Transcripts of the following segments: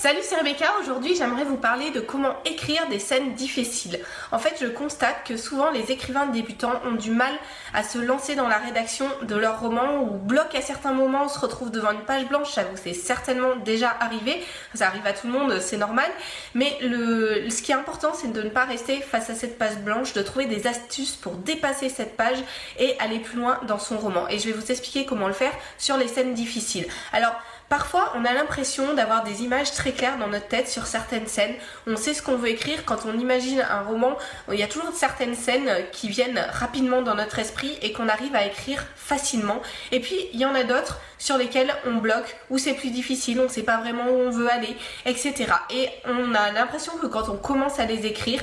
Salut, c'est Rebecca. Aujourd'hui, j'aimerais vous parler de comment écrire des scènes difficiles. En fait, je constate que souvent les écrivains débutants ont du mal à se lancer dans la rédaction de leur roman ou bloquent à certains moments, se retrouvent devant une page blanche. J'avoue, c'est certainement déjà arrivé. Ça arrive à tout le monde, c'est normal. Mais ce qui est important, c'est de ne pas rester face à cette page blanche, de trouver des astuces pour dépasser cette page et aller plus loin dans son roman. Et je vais vous expliquer comment le faire sur les scènes difficiles. Alors, parfois, on a l'impression d'avoir des images très claires dans notre tête sur certaines scènes. On sait ce qu'on veut écrire. Quand on imagine un roman, il y a toujours certaines scènes qui viennent rapidement dans notre esprit et qu'on arrive à écrire facilement. Et puis, il y en a d'autres sur lesquelles on bloque, où c'est plus difficile, on ne sait pas vraiment où on veut aller, etc. Et on a l'impression que quand on commence à les écrire,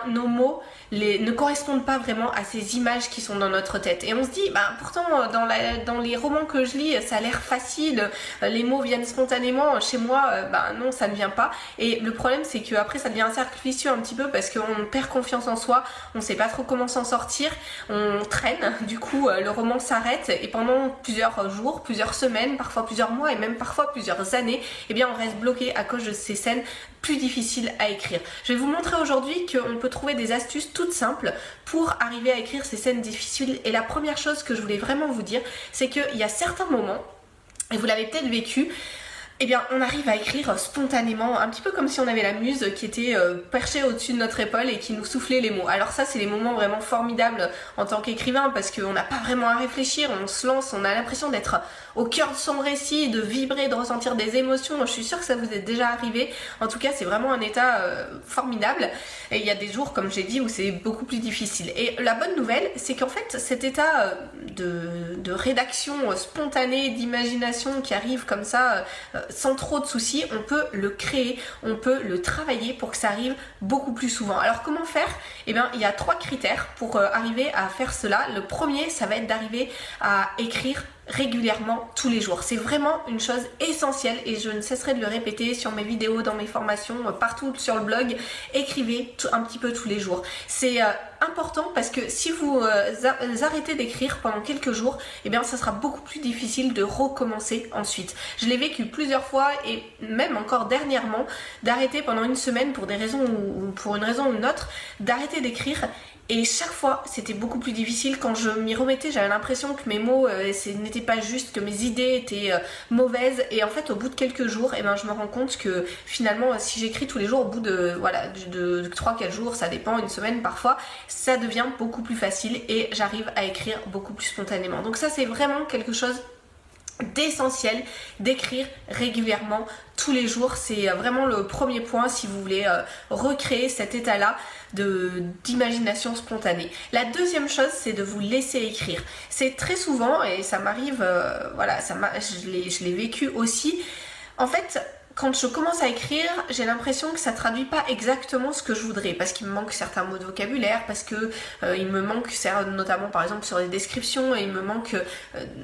nos mots ne correspondent pas vraiment à ces images qui sont dans notre tête. Et on se dit, pourtant dans les romans que je lis, ça a l'air facile, les mots viennent spontanément. Chez moi, non, ça ne vient pas. Et le problème, c'est qu'après, ça devient un cercle vicieux un petit peu parce qu'on perd confiance en soi, on ne sait pas trop comment s'en sortir, on traîne, du coup, le roman s'arrête et pendant plusieurs jours, plusieurs semaines, parfois plusieurs mois et même parfois plusieurs années, on reste bloqué à cause de ces scènes plus difficiles à écrire. Je vais vous montrer aujourd'hui qu'on peut trouver des astuces toutes simples pour arriver à écrire ces scènes difficiles. Et la première chose que je voulais vraiment vous dire, c'est qu'il y a certains moments, et vous l'avez peut-être vécu, on arrive à écrire spontanément, un petit peu comme si on avait la muse qui était perchée au-dessus de notre épaule et qui nous soufflait les mots. Alors ça, c'est les moments vraiment formidables en tant qu'écrivain parce qu'on n'a pas vraiment à réfléchir, on se lance, on a l'impression d'être au cœur de son récit, de vibrer, de ressentir des émotions. Je suis sûre que ça vous est déjà arrivé. En tout cas, c'est vraiment un état formidable. Et il y a des jours, comme j'ai dit, où c'est beaucoup plus difficile. Et la bonne nouvelle, c'est qu'en fait, cet état de rédaction spontanée, d'imagination qui arrive comme ça, sans trop de soucis, on peut le créer, on peut le travailler pour que ça arrive beaucoup plus souvent. Alors comment faire ? Il y a 3 critères pour arriver à faire cela. Le premier, ça va être d'arriver à écrire régulièrement tous les jours. C'est vraiment une chose essentielle et je ne cesserai de le répéter sur mes vidéos, dans mes formations, partout sur le blog. Écrivez un petit peu tous les jours. C'est important parce que si vous arrêtez d'écrire pendant quelques jours, ça sera beaucoup plus difficile de recommencer ensuite. Je l'ai vécu plusieurs fois et même encore dernièrement d'arrêter pendant une semaine pour des raisons ou pour une raison ou une autre, d'arrêter d'écrire. Et chaque fois, c'était beaucoup plus difficile. Quand je m'y remettais, j'avais l'impression que mes mots n'étaient pas justes, que mes idées étaient mauvaises. Et en fait, au bout de quelques jours, je me rends compte que finalement, si j'écris tous les jours, au bout de 3-4 jours, ça dépend, une semaine parfois, ça devient beaucoup plus facile et j'arrive à écrire beaucoup plus spontanément. Donc ça, c'est vraiment quelque chose d'essentiel, d'écrire régulièrement tous les jours. C'est vraiment le premier point si vous voulez recréer cet état-là d'imagination spontanée. La deuxième chose, c'est de vous laisser écrire. C'est très souvent, et ça m'arrive, je l'ai vécu aussi, en fait, quand je commence à écrire, j'ai l'impression que ça traduit pas exactement ce que je voudrais parce qu'il me manque certains mots de vocabulaire, parce que il me manque, notamment par exemple sur les descriptions, il me manque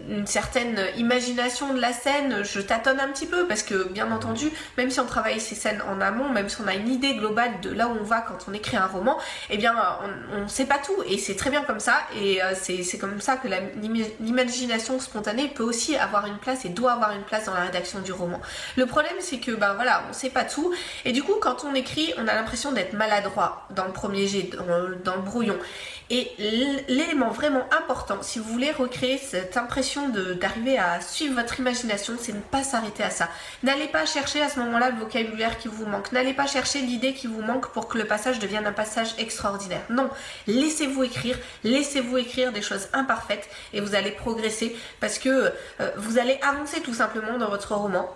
une certaine imagination de la scène. Je tâtonne un petit peu parce que bien entendu, même si on travaille ces scènes en amont, même si on a une idée globale de là où on va quand on écrit un roman, on sait pas tout et c'est très bien comme ça et c'est comme ça que l'imagination spontanée peut aussi avoir une place et doit avoir une place dans la rédaction du roman. Le problème, c'est que on sait pas tout et du coup quand on écrit on a l'impression d'être maladroit dans le premier jet, dans le brouillon. Et l'élément vraiment important si vous voulez recréer cette impression d'arriver à suivre votre imagination, c'est de ne pas s'arrêter à ça. N'allez pas chercher à ce moment-là le vocabulaire qui vous manque, n'allez pas chercher l'idée qui vous manque pour que le passage devienne un passage extraordinaire. Non, laissez-vous écrire des choses imparfaites et vous allez progresser parce que vous allez avancer tout simplement dans votre roman.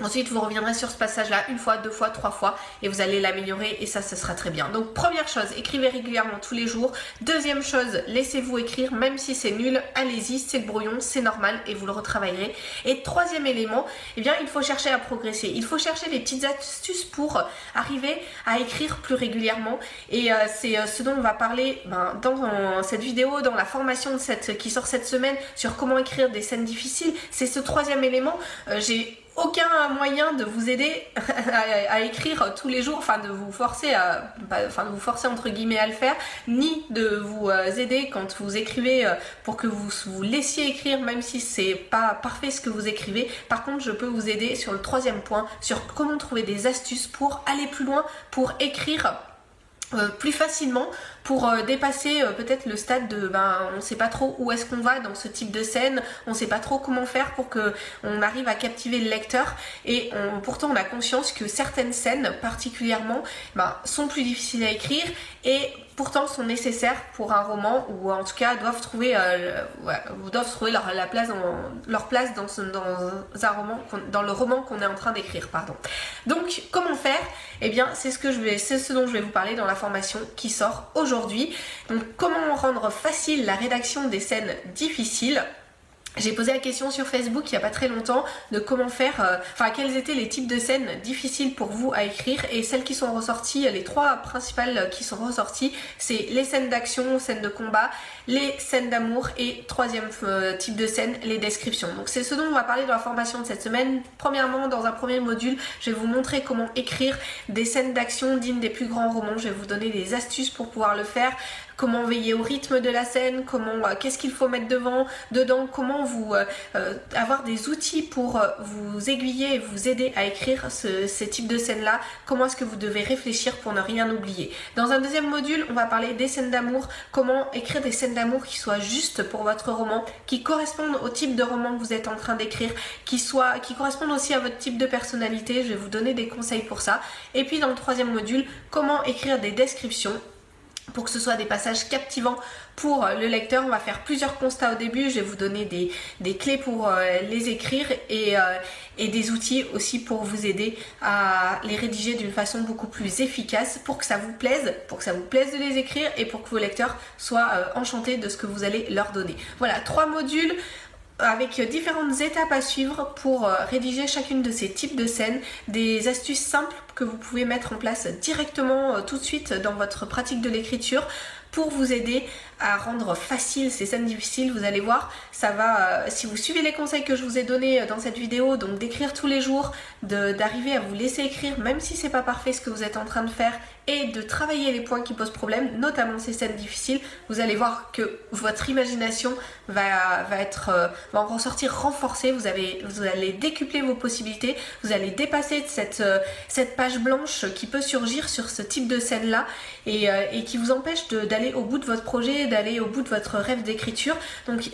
Ensuite, vous reviendrez sur ce passage-là 1 fois, 2 fois, 3 fois et vous allez l'améliorer et ça, ce sera très bien. Donc, première chose, écrivez régulièrement tous les jours. Deuxième chose, laissez-vous écrire, même si c'est nul, allez-y, c'est le brouillon, c'est normal et vous le retravaillerez. Et troisième élément, il faut chercher à progresser. Il faut chercher les petites astuces pour arriver à écrire plus régulièrement et c'est ce dont on va parler dans cette vidéo, dans la formation qui sort cette semaine sur comment écrire des scènes difficiles. C'est ce troisième élément. J'ai aucun moyen de vous aider à écrire tous les jours, enfin de vous forcer entre guillemets à le faire, ni de vous aider quand vous écrivez pour que vous vous laissiez écrire même si c'est pas parfait ce que vous écrivez. Par contre, je peux vous aider sur le troisième point, sur comment trouver des astuces pour aller plus loin, pour écrire plus facilement, pour dépasser peut-être le stade de on ne sait pas trop où est-ce qu'on va dans ce type de scène, on ne sait pas trop comment faire pour que on arrive à captiver le lecteur, et pourtant on a conscience que certaines scènes particulièrement sont plus difficiles à écrire et pourtant sont nécessaires pour un roman, ou en tout cas doivent trouver leur place dans un roman, dans le roman qu'on est en train d'écrire, pardon. Donc comment faire? Eh bien c'est ce dont je vais vous parler dans la formation qui sort aujourd'hui. Donc comment rendre facile la rédaction des scènes difficiles. J'ai posé la question sur Facebook il n'y a pas très longtemps de comment faire, quels étaient les types de scènes difficiles pour vous à écrire, et celles qui sont ressorties, les trois principales qui sont ressorties, c'est les scènes d'action, scènes de combat, les scènes d'amour, et troisième type de scène, les descriptions. Donc c'est ce dont on va parler dans la formation de cette semaine. Premièrement, dans un premier module, je vais vous montrer comment écrire des scènes d'action dignes des plus grands romans. Je vais vous donner des astuces pour pouvoir le faire, comment veiller au rythme de la scène, qu'est-ce qu'il faut mettre dedans, comment vous avoir des outils pour vous aiguiller et vous aider à écrire ces types de scènes là, comment est-ce que vous devez réfléchir pour ne rien oublier. Dans un deuxième module, on va parler des scènes d'amour, comment écrire des scènes d'amour qui soient justes pour votre roman, qui correspondent au type de roman que vous êtes en train d'écrire, qui correspondent aussi à votre type de personnalité. Je vais vous donner des conseils pour ça. Et puis dans le troisième module, comment écrire des descriptions pour que ce soit des passages captivants pour le lecteur. On va faire plusieurs constats au début, je vais vous donner des clés pour les écrire, et des outils aussi pour vous aider à les rédiger d'une façon beaucoup plus efficace, pour que ça vous plaise de les écrire, et pour que vos lecteurs soient enchantés de ce que vous allez leur donner. Voilà, 3 modules avec différentes étapes à suivre pour rédiger chacune de ces types de scènes, des astuces simples que vous pouvez mettre en place directement tout de suite dans votre pratique de l'écriture pour vous aider à rendre facile ces scènes difficiles. Vous allez voir, ça va, si vous suivez les conseils que je vous ai donnés dans cette vidéo, donc d'écrire tous les jours, d'arriver à vous laisser écrire même si c'est pas parfait ce que vous êtes en train de faire, et de travailler les points qui posent problème, notamment ces scènes difficiles, vous allez voir que votre imagination va en ressortir renforcée. Vous allez décupler vos possibilités, vous allez dépasser cette page blanche qui peut surgir sur ce type de scène là, et qui vous empêche d'aller au bout de votre projet, d'aller au bout de votre rêve d'écriture. Donc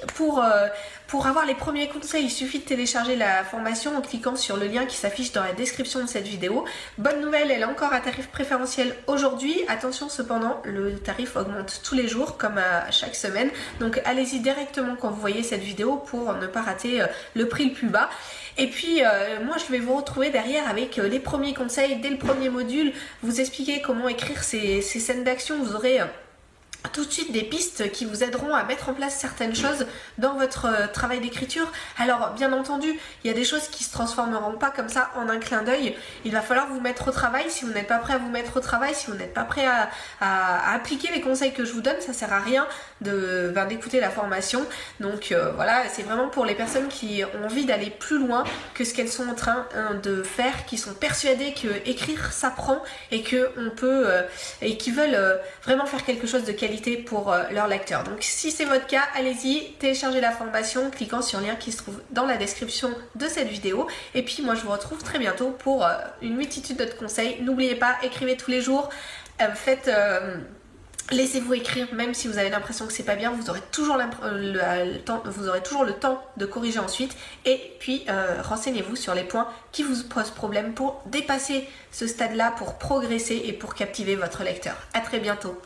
pour avoir les premiers conseils, il suffit de télécharger la formation en cliquant sur le lien qui s'affiche dans la description de cette vidéo. Bonne nouvelle, elle est encore à tarif préférentiel aujourd'hui. Attention cependant, le tarif augmente tous les jours comme à chaque semaine. Donc allez-y directement quand vous voyez cette vidéo pour ne pas rater le prix le plus bas. Et puis moi je vais vous retrouver derrière avec les premiers conseils dès le premier module, vous expliquer comment écrire ces scènes d'action. Vous aurez tout de suite des pistes qui vous aideront à mettre en place certaines choses dans votre travail d'écriture. Alors bien entendu, il y a des choses qui se transformeront pas comme ça en un clin d'œil. Il va falloir vous mettre au travail. Si vous n'êtes pas prêt à vous mettre au travail, si vous n'êtes pas prêt à appliquer les conseils que je vous donne, ça sert à rien d'écouter la formation. Donc voilà, c'est vraiment pour les personnes qui ont envie d'aller plus loin que ce qu'elles sont en train de faire, qui sont persuadées que écrire s'apprend et que on peut et qui veulent vraiment faire quelque chose de qualité pour leurs lecteurs. Donc si c'est votre cas, allez-y, téléchargez la formation en cliquant sur le lien qui se trouve dans la description de cette vidéo. Et puis moi je vous retrouve très bientôt pour une multitude d'autres conseils. N'oubliez pas, écrivez tous les jours, laissez-vous écrire même si vous avez l'impression que c'est pas bien, vous aurez toujours le temps de corriger ensuite. Et puis renseignez-vous sur les points qui vous posent problème pour dépasser ce stade-là, pour progresser et pour captiver votre lecteur. À très bientôt.